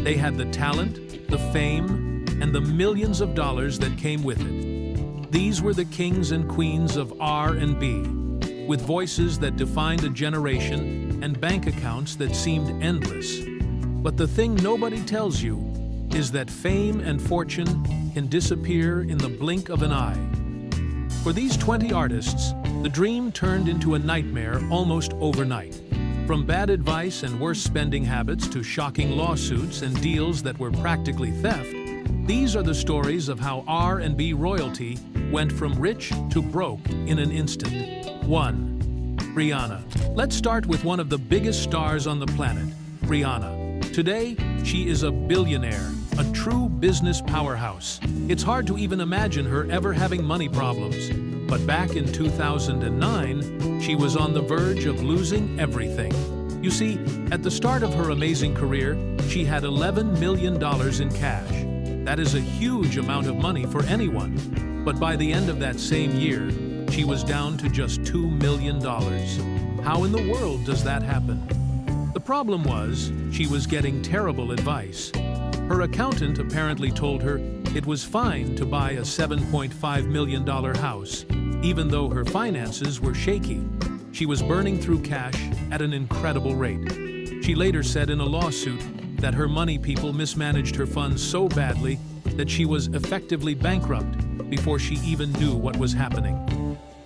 They had the talent, the fame, and the millions of dollars that came with it. These were the kings and queens of R&B, with voices that defined a generation and bank accounts that seemed endless. But the thing nobody tells you is that fame and fortune can disappear in the blink of an eye. For these 20 artists, the dream turned into a nightmare almost overnight. From bad advice and worse spending habits to shocking lawsuits and deals that were practically theft, these are the stories of how R&B royalty went from rich to broke in an instant. 1. Rihanna. Let's start with one of the biggest stars on the planet, Rihanna. Today, she is a billionaire, a true business powerhouse. It's hard to even imagine her ever having money problems. But back in 2009, she was on the verge of losing everything. You see, at the start of her amazing career, she had $11 million in cash. That is a huge amount of money for anyone. But by the end of that same year, she was down to just $2 million. How in the world does that happen? The problem was, she was getting terrible advice. Her accountant apparently told her it was fine to buy a $7.5 million house, even though her finances were shaky. She was burning through cash at an incredible rate. She later said in a lawsuit that her money people mismanaged her funds so badly that she was effectively bankrupt before she even knew what was happening.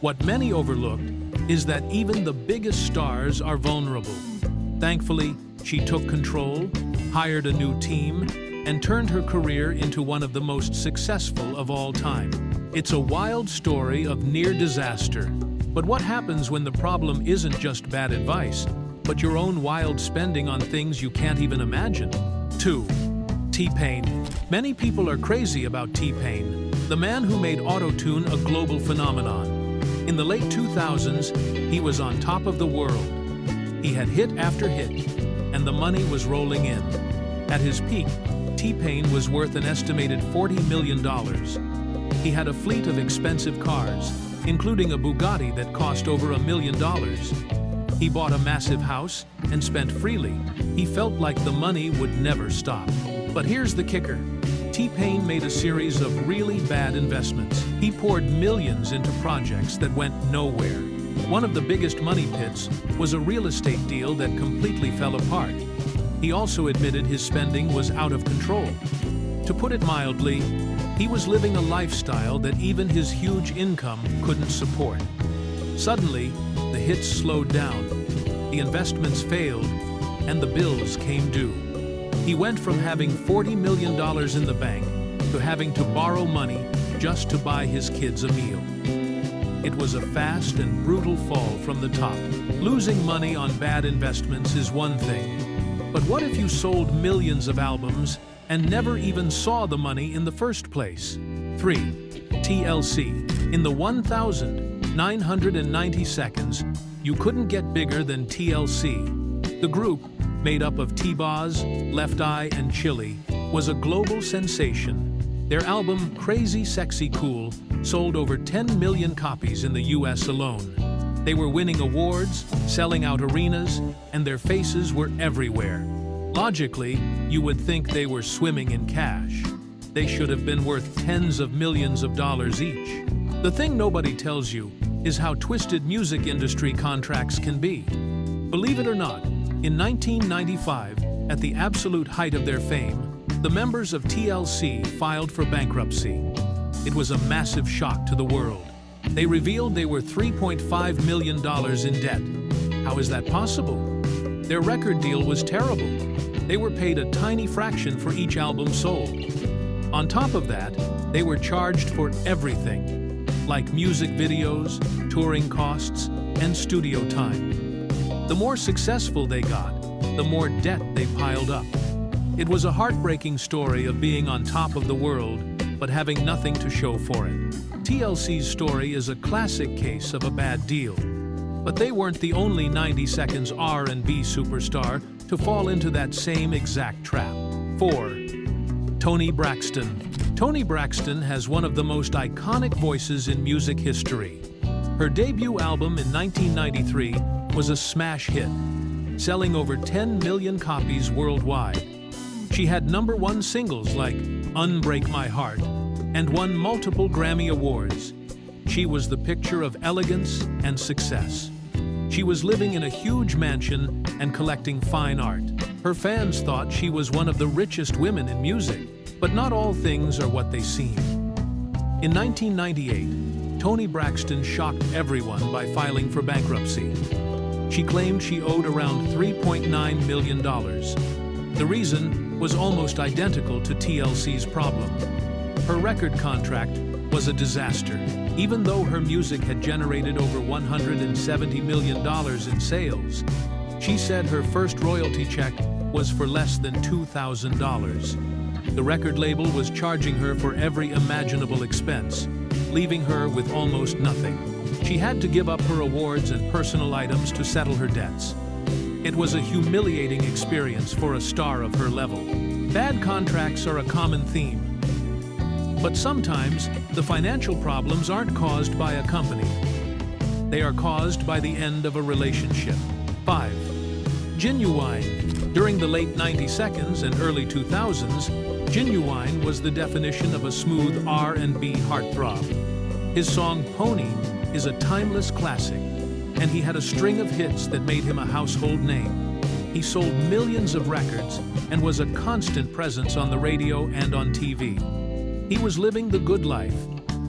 What many overlooked is that even the biggest stars are vulnerable. Thankfully, she took control, hired a new team, and turned her career into one of the most successful of all time. It's a wild story of near disaster. But what happens when the problem isn't just bad advice, but your own wild spending on things you can't even imagine? 2. T-Pain. Many people are crazy about T-Pain, the man who made auto-tune a global phenomenon. In the late 2000s, he was on top of the world. He had hit after hit, and the money was rolling in. At his peak, T-Pain was worth an estimated $40 million. He had a fleet of expensive cars, including a Bugatti that cost over $1 million. He bought a massive house and spent freely. He felt like the money would never stop. But here's the kicker. T-Pain made a series of really bad investments. He poured millions into projects that went nowhere. One of the biggest money pits was a real estate deal that completely fell apart. He also admitted his spending was out of control. To put it mildly, he was living a lifestyle that even his huge income couldn't support. Suddenly, the hits slowed down, the investments failed, and the bills came due. He went from having $40 million in the bank to having to borrow money just to buy his kids a meal. It was a fast and brutal fall from the top. Losing money on bad investments is one thing. But what if you sold millions of albums and never even saw the money in the first place? 3. TLC. In the 1,990 seconds, you couldn't get bigger than TLC. The group, made up of T-Boz, Left Eye, and Chili, was a global sensation. Their album, Crazy Sexy Cool, sold over 10 million copies in the US alone. They were winning awards, selling out arenas, and their faces were everywhere. Logically, you would think they were swimming in cash. They should have been worth tens of millions of dollars each. The thing nobody tells you is how twisted music industry contracts can be. Believe it or not, in 1995, at the absolute height of their fame, the members of TLC filed for bankruptcy. It was a massive shock to the world. They revealed they were $3.5 million in debt. How is that possible? Their record deal was terrible. They were paid a tiny fraction for each album sold. On top of that, they were charged for everything, like music videos, touring costs, and studio time. The more successful they got, the more debt they piled up. It was a heartbreaking story of being on top of the world, but having nothing to show for it. TLC's story is a classic case of a bad deal. But they weren't the only 90 Seconds R&B superstar to fall into that same exact trap. 4. Toni Braxton. Toni Braxton has one of the most iconic voices in music history. Her debut album in 1993 was a smash hit, selling over 10 million copies worldwide. She had #1 singles like Unbreak My Heart and won multiple Grammy Awards. She was the picture of elegance and success. She was living in a huge mansion and collecting fine art. Her fans thought she was one of the richest women in music, but not all things are what they seem. In 1998, Toni Braxton shocked everyone by filing for bankruptcy. She claimed she owed around $3.9 million. The reason was almost identical to TLC's problem. Her record contract was a disaster. Even though her music had generated over $170 million in sales, she said her first royalty check was for less than $2,000. The record label was charging her for every imaginable expense, leaving her with almost nothing. She had to give up her awards and personal items to settle her debts. It was a humiliating experience for a star of her level. Bad contracts are a common theme. But sometimes, the financial problems aren't caused by a company. They are caused by the end of a relationship. 5. Ginuwine. During the late 90s and early 2000s, Ginuwine was the definition of a smooth R&B heartthrob. His song Pony is a timeless classic, and he had a string of hits that made him a household name. He sold millions of records and was a constant presence on the radio and on TV. He was living the good life,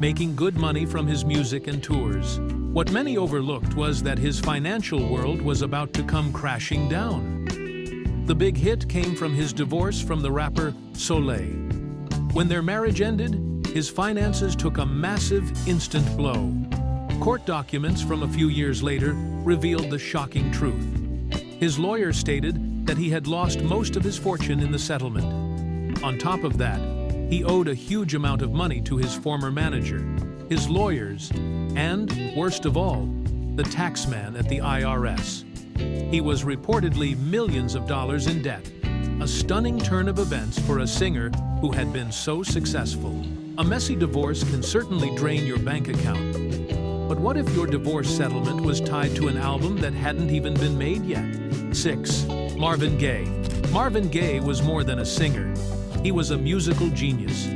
making good money from his music and tours. What many overlooked was that his financial world was about to come crashing down. The big hit came from his divorce from the rapper Soleil. When their marriage ended, his finances took a massive, instant blow. Court documents from a few years later revealed the shocking truth. His lawyer stated that he had lost most of his fortune in the settlement. On top of that, he owed a huge amount of money to his former manager, his lawyers, and, worst of all, the taxman at the IRS. He was reportedly millions of dollars in debt, a stunning turn of events for a singer who had been so successful. A messy divorce can certainly drain your bank account. But what if your divorce settlement was tied to an album that hadn't even been made yet? 6. Marvin Gaye. Marvin Gaye was more than a singer. He was a musical genius.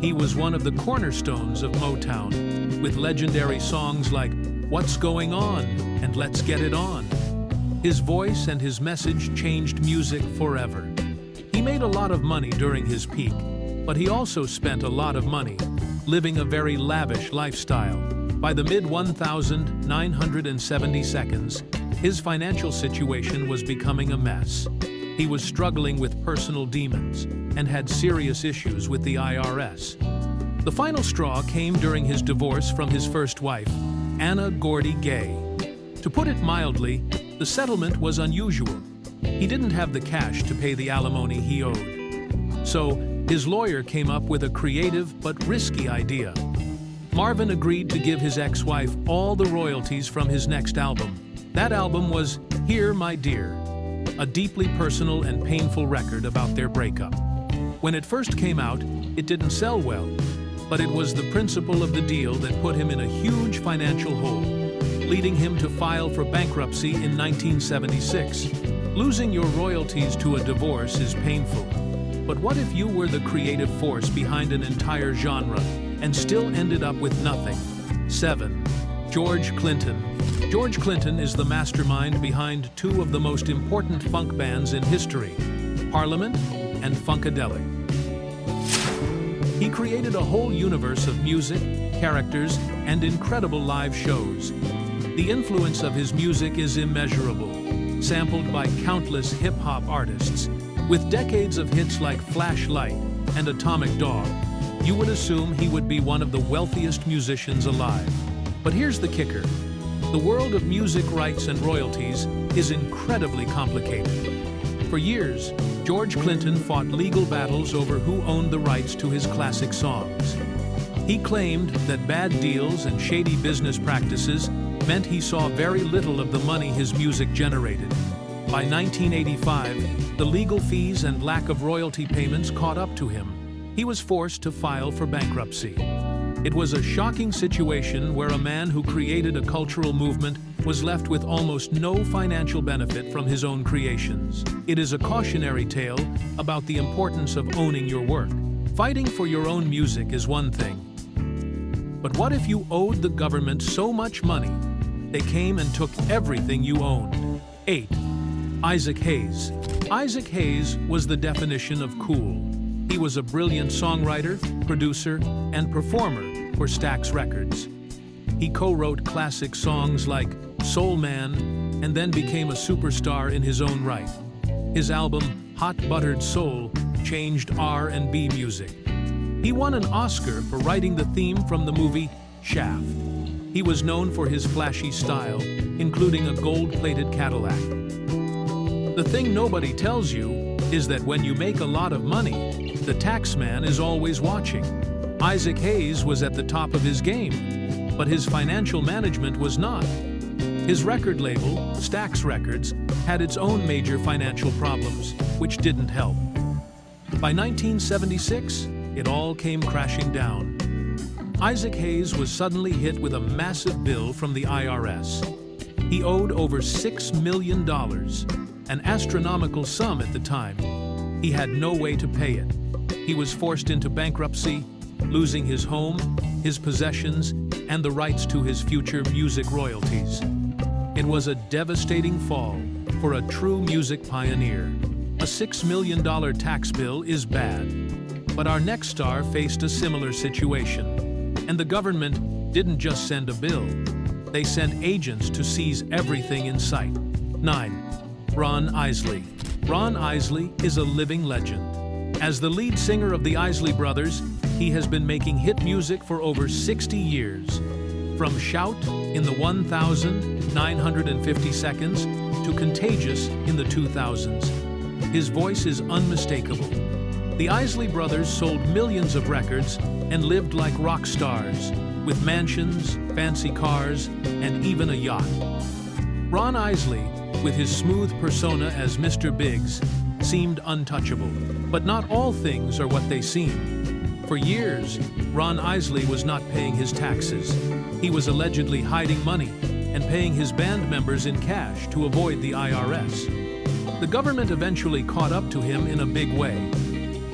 He was one of the cornerstones of Motown, with legendary songs like What's Going On and Let's Get It On. His voice and his message changed music forever. He made a lot of money during his peak, but he also spent a lot of money, living a very lavish lifestyle. By the mid-1970s, his financial situation was becoming a mess. He was struggling with personal demons and had serious issues with the IRS. The final straw came during his divorce from his first wife, Anna Gordy Gaye. To put it mildly, the settlement was unusual. He didn't have the cash to pay the alimony he owed. So, his lawyer came up with a creative but risky idea. Marvin agreed to give his ex-wife all the royalties from his next album. That album was Here, My Dear, a deeply personal and painful record about their breakup. When it first came out, it didn't sell well, but it was the principle of the deal that put him in a huge financial hole, leading him to file for bankruptcy in 1976. Losing your royalties to a divorce is painful, but what if you were the creative force behind an entire genre and still ended up with nothing? 7. George Clinton. George Clinton is the mastermind behind two of the most important funk bands in history, Parliament and Funkadelic. He created a whole universe of music, characters, and incredible live shows. The influence of his music is immeasurable, sampled by countless hip-hop artists. With decades of hits like Flashlight and Atomic Dog, you would assume he would be one of the wealthiest musicians alive. But here's the kicker. The world of music rights and royalties is incredibly complicated. For years, George Clinton fought legal battles over who owned the rights to his classic songs. He claimed that bad deals and shady business practices meant he saw very little of the money his music generated. By 1985, the legal fees and lack of royalty payments caught up to him. He was forced to file for bankruptcy. It was a shocking situation where a man who created a cultural movement was left with almost no financial benefit from his own creations. It is a cautionary tale about the importance of owning your work. Fighting for your own music is one thing. But what if you owed the government so much money, they came and took everything you owned? 8. Isaac Hayes. Isaac Hayes was the definition of cool. He was a brilliant songwriter, producer, and performer for Stax Records. He co-wrote classic songs like Soul Man and then became a superstar in his own right. His album, Hot Buttered Soul, changed R&B music. He won an Oscar for writing the theme from the movie Shaft. He was known for his flashy style, including a gold-plated Cadillac. The thing nobody tells you is that when you make a lot of money, the tax man is always watching. Isaac Hayes was at the top of his game, but his financial management was not. His record label, Stax Records, had its own major financial problems, which didn't help. By 1976, it all came crashing down. Isaac Hayes was suddenly hit with a massive bill from the IRS. He owed over $6 million, an astronomical sum at the time. He had no way to pay it. He was forced into bankruptcy, losing his home, his possessions, and the rights to his future music royalties. It was a devastating fall for a true music pioneer. A $6 million tax bill is bad, but our next star faced a similar situation. And the government didn't just send a bill, they sent agents to seize everything in sight. 9. Ron Isley. Ron Isley is a living legend. As the lead singer of the Isley Brothers, he has been making hit music for over 60 years. From Shout in the 1950 seconds to Contagious in the 2000s, his voice is unmistakable. The Isley Brothers sold millions of records and lived like rock stars, with mansions, fancy cars, and even a yacht. Ron Isley, with his smooth persona as Mr. Biggs, seemed untouchable. But not all things are what they seem. For years, Ron Isley was not paying his taxes. He was allegedly hiding money and paying his band members in cash to avoid the IRS. The government eventually caught up to him in a big way.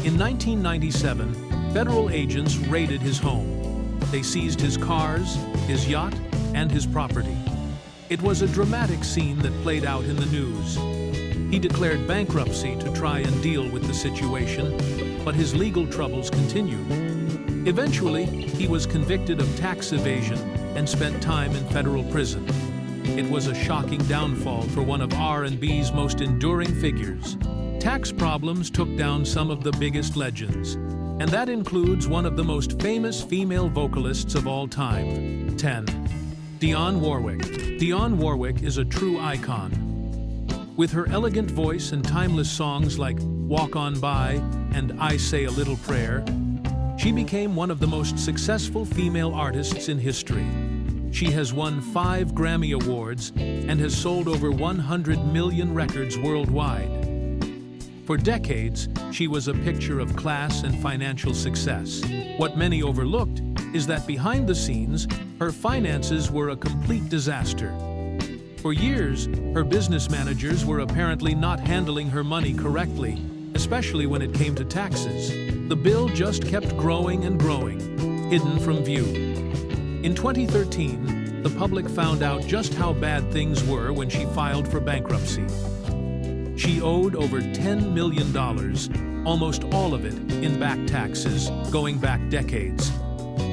In 1997, federal agents raided his home. They seized his cars, his yacht, and his property. It was a dramatic scene that played out in the news. He declared bankruptcy to try and deal with the situation, but his legal troubles continued. Eventually, he was convicted of tax evasion and spent time in federal prison. It was a shocking downfall for one of R&B's most enduring figures. Tax problems took down some of the biggest legends, and that includes one of the most famous female vocalists of all time. 10. Dionne Warwick. Dionne Warwick is a true icon. With her elegant voice and timeless songs like Walk On By and I Say a Little Prayer, she became one of the most successful female artists in history. She has won 5 Grammy Awards and has sold over 100 million records worldwide. For decades, she was a picture of class and financial success. What many overlooked is that behind the scenes, her finances were a complete disaster. For years, her business managers were apparently not handling her money correctly, especially when it came to taxes. The bill just kept growing and growing, hidden from view. In 2013, the public found out just how bad things were when she filed for bankruptcy. She owed over $10 million, almost all of it in back taxes, going back decades.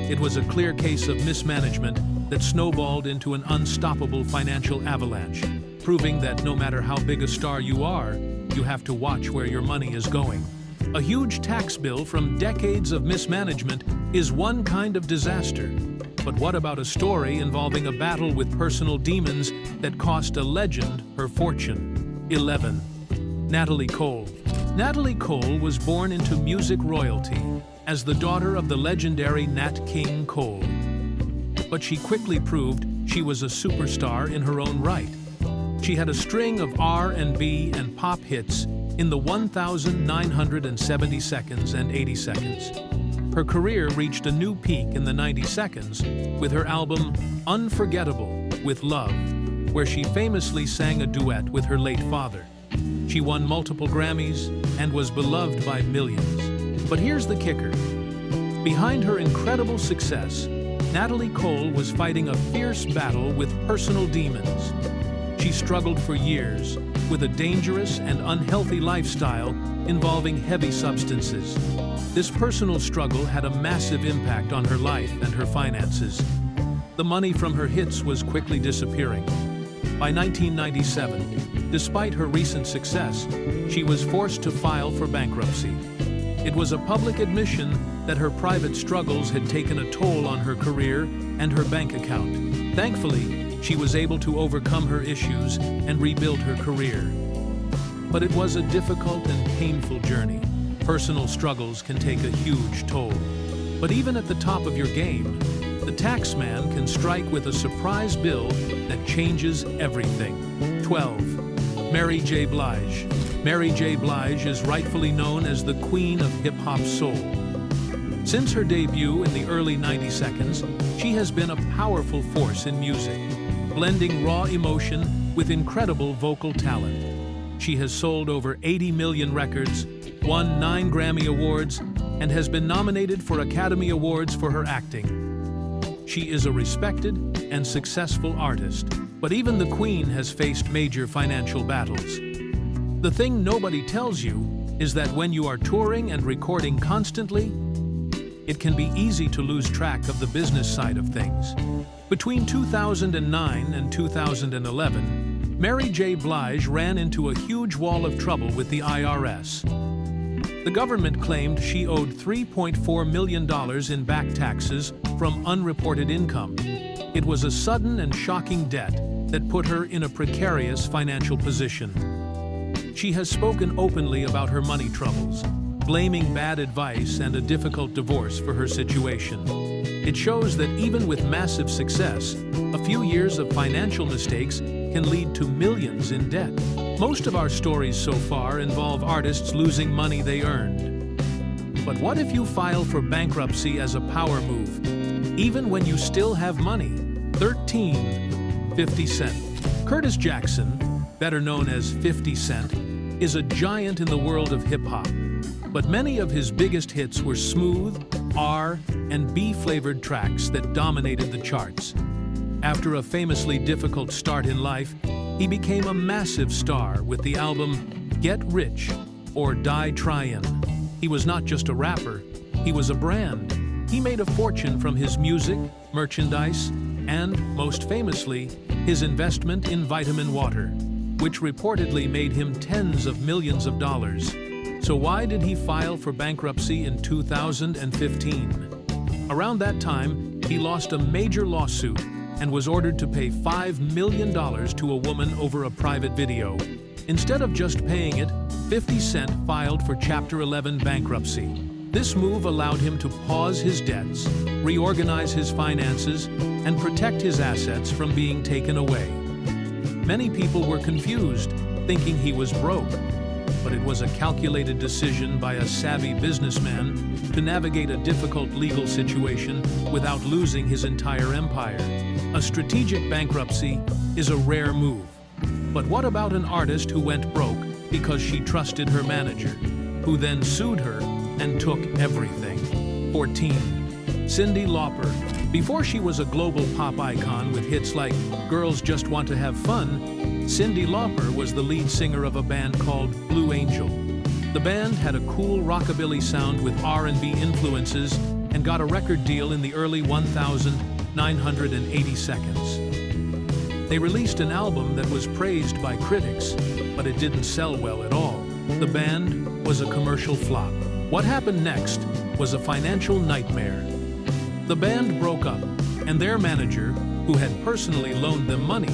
It was a clear case of mismanagement that snowballed into an unstoppable financial avalanche, proving that no matter how big a star you are, you have to watch where your money is going. A huge tax bill from decades of mismanagement is one kind of disaster. But what about a story involving a battle with personal demons that cost a legend her fortune? 11. Natalie Cole. Natalie Cole was born into music royalty as the daughter of the legendary Nat King Cole. But she quickly proved she was a superstar in her own right. She had a string of R&B and pop hits in the 1970 seconds and 80 seconds. Her career reached a new peak in the 90 seconds with her album Unforgettable with Love, where she famously sang a duet with her late father. She won multiple Grammys and was beloved by millions. But here's the kicker. Behind her incredible success, Natalie Cole was fighting a fierce battle with personal demons. She struggled for years with a dangerous and unhealthy lifestyle involving heavy substances. This personal struggle had a massive impact on her life and her finances. The money from her hits was quickly disappearing. By 1997, despite her recent success, she was forced to file for bankruptcy. It was a public admission that her private struggles had taken a toll on her career and her bank account. Thankfully, she was able to overcome her issues and rebuild her career. But it was a difficult and painful journey. Personal struggles can take a huge toll. But even at the top of your game, the tax man can strike with a surprise bill that changes everything. 12. Mary J. Blige. Mary J. Blige is rightfully known as the queen of hip-hop soul. Since her debut in the early 90 seconds, she has been a powerful force in music, blending raw emotion with incredible vocal talent. She has sold over 80 million records, won 9 Grammy Awards, and has been nominated for Academy Awards for her acting. She is a respected and successful artist, but even the Queen has faced major financial battles. The thing nobody tells you is that when you are touring and recording constantly, it can be easy to lose track of the business side of things. Between 2009 and 2011, Mary J. Blige ran into a huge wall of trouble with the IRS. The government claimed she owed $3.4 million in back taxes from unreported income. It was a sudden and shocking debt that put her in a precarious financial position. She has spoken openly about her money troubles, blaming bad advice and a difficult divorce for her situation. It shows that even with massive success, a few years of financial mistakes can lead to millions in debt. Most of our stories so far involve artists losing money they earned. But what if you file for bankruptcy as a power move, even when you still have money? 13. 50 Cent. Curtis Jackson, better known as 50 Cent, is a giant in the world of hip-hop. But many of his biggest hits were smooth, R, and B-flavored tracks that dominated the charts. After a famously difficult start in life, he became a massive star with the album Get Rich or Die Tryin'. He was not just a rapper, he was a brand. He made a fortune from his music, merchandise, and, most famously, his investment in vitamin water, which reportedly made him tens of millions of dollars. So why did he file for bankruptcy in 2015? Around that time, he lost a major lawsuit and was ordered to pay $5 million to a woman over a private video. Instead of just paying it, 50 Cent filed for Chapter 11 bankruptcy. This move allowed him to pause his debts, reorganize his finances, and protect his assets from being taken away. Many people were confused, thinking he was broke, but it was a calculated decision by a savvy businessman to navigate a difficult legal situation without losing his entire empire. A strategic bankruptcy is a rare move. But what about an artist who went broke because she trusted her manager, who then sued her and took everything? 14. Cyndi Lauper. Before she was a global pop icon with hits like Girls Just Want to Have Fun, Cyndi Lauper was the lead singer of a band called Blue Angel. The band had a cool rockabilly sound with R&B influences and got a record deal in the early 1980 seconds. They released an album that was praised by critics, but it didn't sell well at all. The band was a commercial flop. What happened next was a financial nightmare. The band broke up, and their manager, who had personally loaned them money,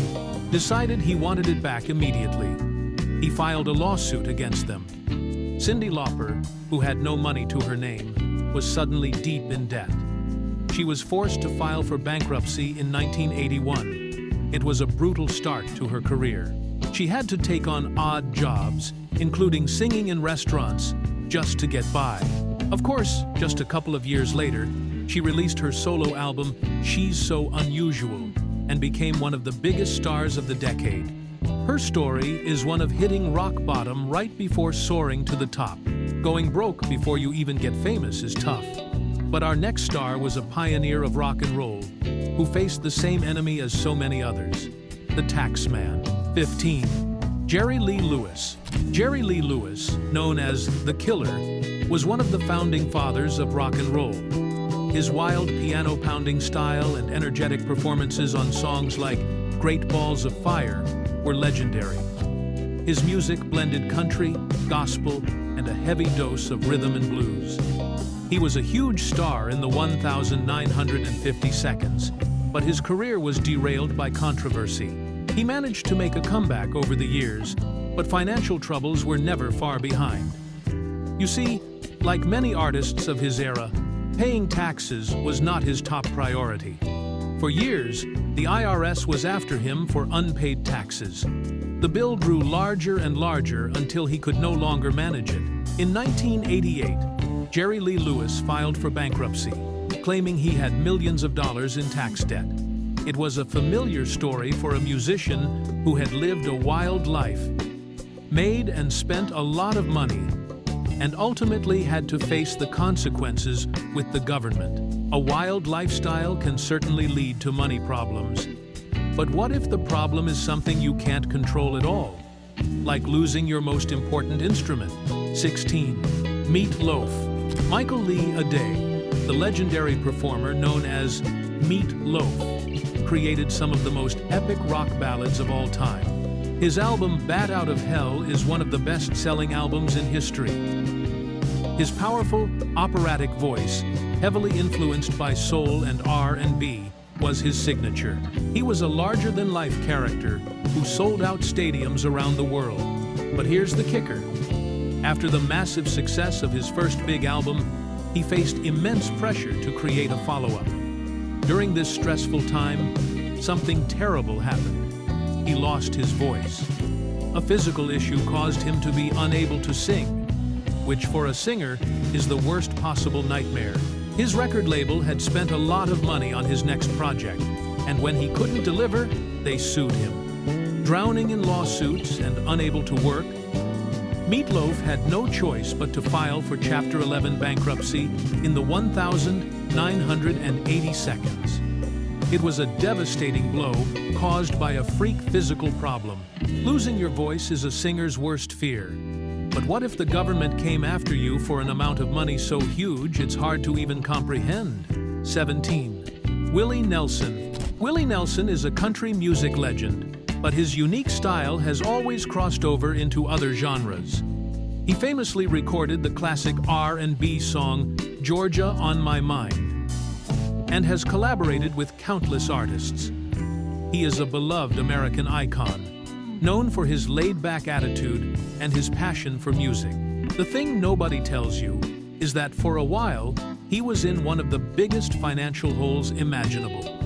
decided he wanted it back immediately. He filed a lawsuit against them. Cyndi Lauper, who had no money to her name, was suddenly deep in debt. She was forced to file for bankruptcy in 1981. It was a brutal start to her career. She had to take on odd jobs, including singing in restaurants, just to get by. Of course, just a couple of years later, she released her solo album, She's So Unusual, and became one of the biggest stars of the decade. Her story is one of hitting rock bottom right before soaring to the top. Going broke before you even get famous is tough. But our next star was a pioneer of rock and roll, who faced the same enemy as so many others, the tax man. 15. Jerry Lee Lewis. Jerry Lee Lewis, known as The Killer, was one of the founding fathers of rock and roll. His wild piano-pounding style and energetic performances on songs like Great Balls of Fire were legendary. His music blended country, gospel, and a heavy dose of rhythm and blues. He was a huge star in the 1,950 seconds, but his career was derailed by controversy. He managed to make a comeback over the years, but financial troubles were never far behind. You see, like many artists of his era, paying taxes was not his top priority. For years, the IRS was after him for unpaid taxes. The bill grew larger and larger until he could no longer manage it. In 1988, Jerry Lee Lewis filed for bankruptcy, claiming he had millions of dollars in tax debt. It was a familiar story for a musician who had lived a wild life, made and spent a lot of money, and ultimately had to face the consequences with the government. A wild lifestyle can certainly lead to money problems. But what if the problem is something you can't control at all? Like losing your most important instrument. 16. Meat Loaf. Michael Lee Aday, the legendary performer known as Meat Loaf, created some of the most epic rock ballads of all time. His album Bat Out of Hell is one of the best-selling albums in history. His powerful, operatic voice, heavily influenced by soul and R&B, was his signature. He was a larger-than-life character who sold out stadiums around the world. But here's the kicker. After the massive success of his first big album, he faced immense pressure to create a follow-up. During this stressful time, something terrible happened. He lost his voice. A physical issue caused him to be unable to sing, which for a singer is the worst possible nightmare. His record label had spent a lot of money on his next project, and when he couldn't deliver, they sued him. Drowning in lawsuits and unable to work, Meat Loaf had no choice but to file for Chapter 11 bankruptcy in the 1,980 seconds. It was a devastating blow caused by a freak physical problem. Losing your voice is a singer's worst fear. But what if the government came after you for an amount of money so huge it's hard to even comprehend? 17. Willie Nelson. Willie Nelson is a country music legend, but his unique style has always crossed over into other genres. He famously recorded the classic R&B song Georgia on My Mind, and has collaborated with countless artists. He is a beloved American icon, known for his laid-back attitude and his passion for music. The thing nobody tells you is that for a while, he was in one of the biggest financial holes imaginable.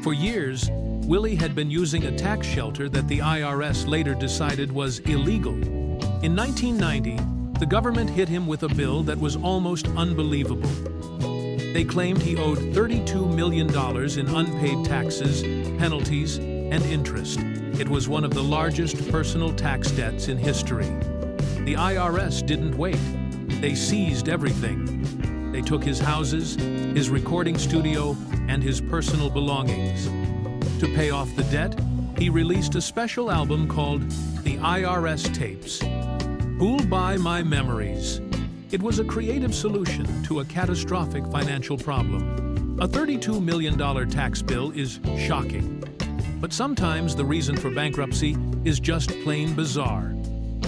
For years, Willie had been using a tax shelter that the IRS later decided was illegal. In 1990, the government hit him with a bill that was almost unbelievable. They claimed he owed $32 million in unpaid taxes, penalties, and interest. It was one of the largest personal tax debts in history. The IRS didn't wait. They seized everything. They took his houses, his recording studio, and his personal belongings. To pay off the debt, he released a special album called The IRS Tapes. Who'll Buy My Memories? It was a creative solution to a catastrophic financial problem. A $32 million tax bill is shocking. But sometimes the reason for bankruptcy is just plain bizarre,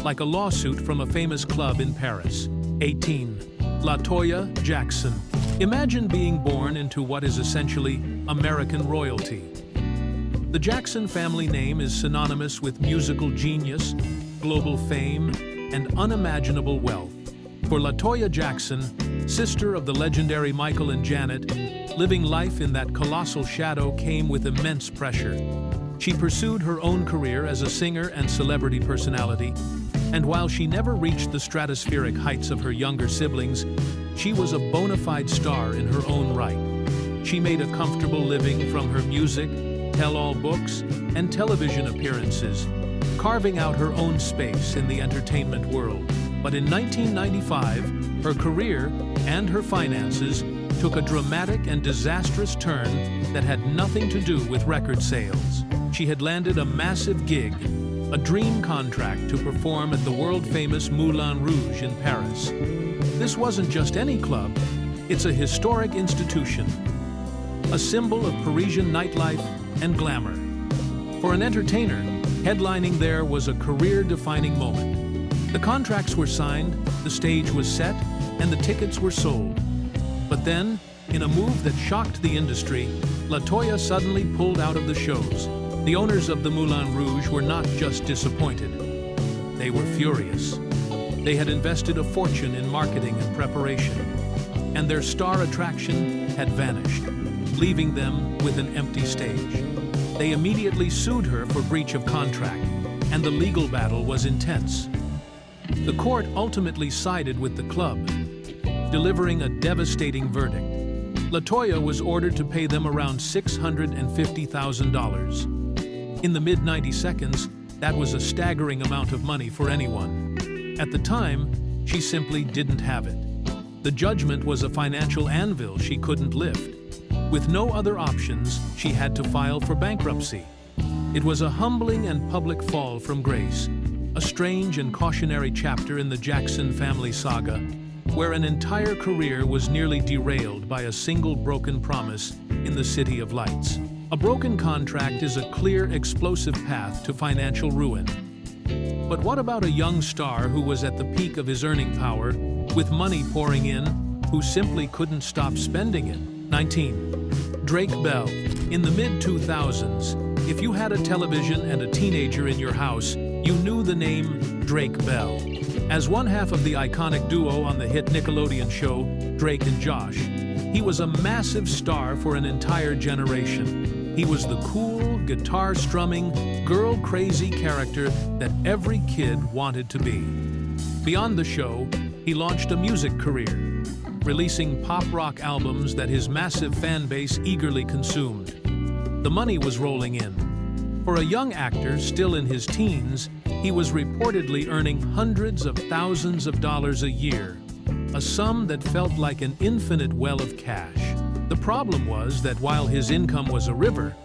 like a lawsuit from a famous club in Paris. 18. LaToya Jackson. Imagine being born into what is essentially American royalty. The Jackson family name is synonymous with musical genius, global fame, and unimaginable wealth. For LaToya Jackson, sister of the legendary Michael and Janet, living life in that colossal shadow came with immense pressure. She pursued her own career as a singer and celebrity personality, And while she never reached the stratospheric heights of her younger siblings, she was a bona fide star in her own right. She made a comfortable living from her music, tell-all books, and television appearances, carving out her own space in the entertainment world. But in 1995, her career and her finances took a dramatic and disastrous turn that had nothing to do with record sales. She had landed a massive gig, a dream contract to perform at the world-famous Moulin Rouge in Paris. This wasn't just any club, it's a historic institution, a symbol of Parisian nightlife and glamour. For an entertainer, headlining there was a career-defining moment. The contracts were signed, the stage was set, and the tickets were sold. But then, in a move that shocked the industry, LaToya suddenly pulled out of the shows. The owners of the Moulin Rouge were not just disappointed. They were furious. They had invested a fortune in marketing and preparation, and their star attraction had vanished, leaving them with an empty stage. They immediately sued her for breach of contract, and the legal battle was intense. The court ultimately sided with the club, delivering a devastating verdict. LaToya was ordered to pay them around $650,000. In the mid-90 seconds, that was a staggering amount of money for anyone. At the time, she simply didn't have it. The judgment was a financial anvil she couldn't lift. With no other options, she had to file for bankruptcy. It was a humbling and public fall from grace, a strange and cautionary chapter in the Jackson family saga, where an entire career was nearly derailed by a single broken promise in the City of Lights. A broken contract is a clear, explosive path to financial ruin. But what about a young star who was at the peak of his earning power, with money pouring in, who simply couldn't stop spending it? 19. Drake Bell. In the mid-2000s, if you had a television and a teenager in your house, you knew the name Drake Bell. As one half of the iconic duo on the hit Nickelodeon show, Drake and Josh, he was a massive star for an entire generation. He was the cool, guitar-strumming, girl-crazy character that every kid wanted to be. Beyond the show, he launched a music career, releasing pop-rock albums that his massive fan base eagerly consumed. The money was rolling in. For a young actor still in his teens, he was reportedly earning hundreds of thousands of dollars a year, a sum that felt like an infinite well of cash. The problem was that while his income was a river,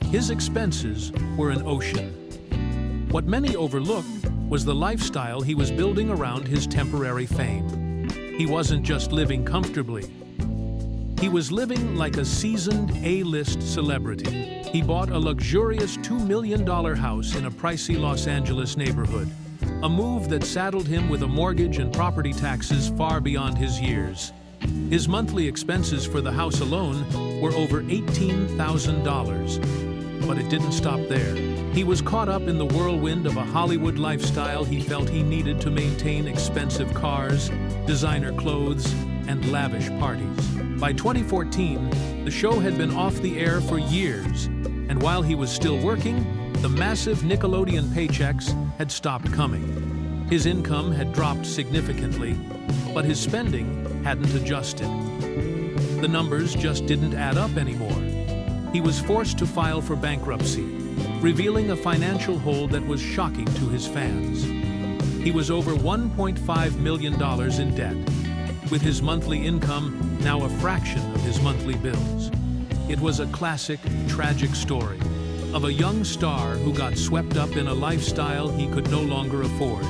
his expenses were an ocean. What many overlooked was the lifestyle he was building around his temporary fame. He wasn't just living comfortably. He was living like a seasoned A-list celebrity. He bought a luxurious $2 million house in a pricey Los Angeles neighborhood, a move that saddled him with a mortgage and property taxes far beyond his years. His monthly expenses for the house alone were over $18,000. But it didn't stop there. He was caught up in the whirlwind of a Hollywood lifestyle he felt he needed to maintain expensive cars, designer clothes, and lavish parties. By 2014, the show had been off the air for years, and while he was still working, the massive Nickelodeon paychecks had stopped coming. His income had dropped significantly, but his spending hadn't adjusted. The numbers just didn't add up anymore. He was forced to file for bankruptcy, revealing a financial hole that was shocking to his fans. He was over $1.5 million in debt, with his monthly income now a fraction of his monthly bills. It was a classic, tragic story of a young star who got swept up in a lifestyle he could no longer afford.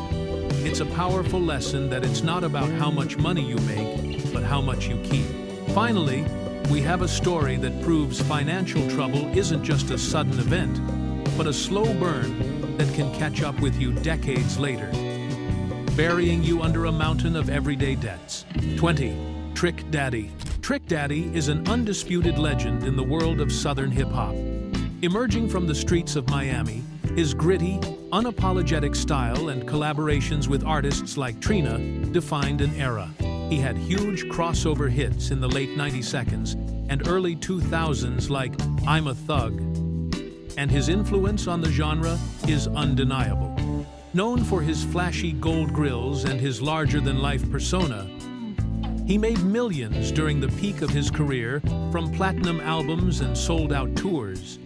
It's a powerful lesson that it's not about how much money you make, but how much you keep. Finally, we have a story that proves financial trouble isn't just a sudden event, but a slow burn that can catch up with you decades later, burying you under a mountain of everyday debts. 20. Trick Daddy. Trick Daddy is an undisputed legend in the world of Southern hip-hop. Emerging from the streets of Miami, his gritty, unapologetic style and collaborations with artists like Trina defined an era. He had huge crossover hits in the late 90 seconds and early 2000s like I'm a Thug, and his influence on the genre is undeniable. Known for his flashy gold grills and his larger-than-life persona, he made millions during the peak of his career from platinum albums and sold-out tours.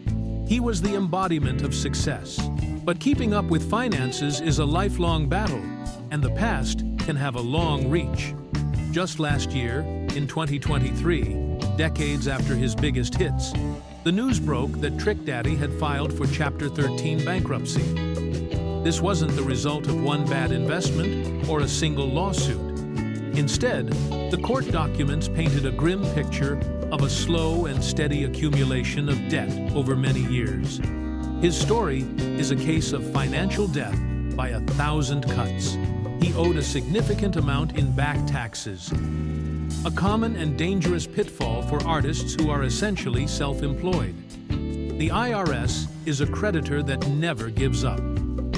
He was the embodiment of success. But keeping up with finances is a lifelong battle, and the past can have a long reach. Just last year, in 2023, decades after his biggest hits, the news broke that Trick Daddy had filed for Chapter 13 bankruptcy. This wasn't the result of one bad investment or a single lawsuit. Instead, the court documents painted a grim picture of a slow and steady accumulation of debt over many years. His story is a case of financial death by 1,000 cuts. He owed a significant amount in back taxes, a common and dangerous pitfall for artists who are essentially self-employed. The IRS is a creditor that never gives up.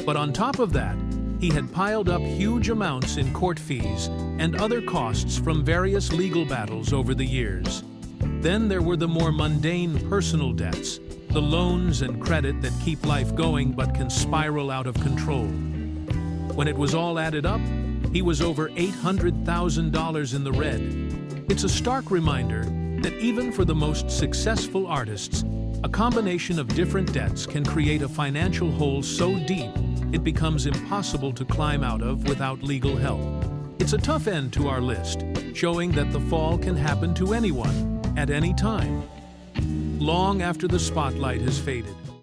But on top of that, he had piled up huge amounts in court fees and other costs from various legal battles over the years. Then there were the more mundane personal debts, the loans and credit that keep life going but can spiral out of control. When it was all added up, he was over $800,000 in the red. It's a stark reminder that even for the most successful artists, a combination of different debts can create a financial hole so deep it becomes impossible to climb out of without legal help. It's a tough end to our list, showing that the fall can happen to anyone, at any time, long after the spotlight has faded.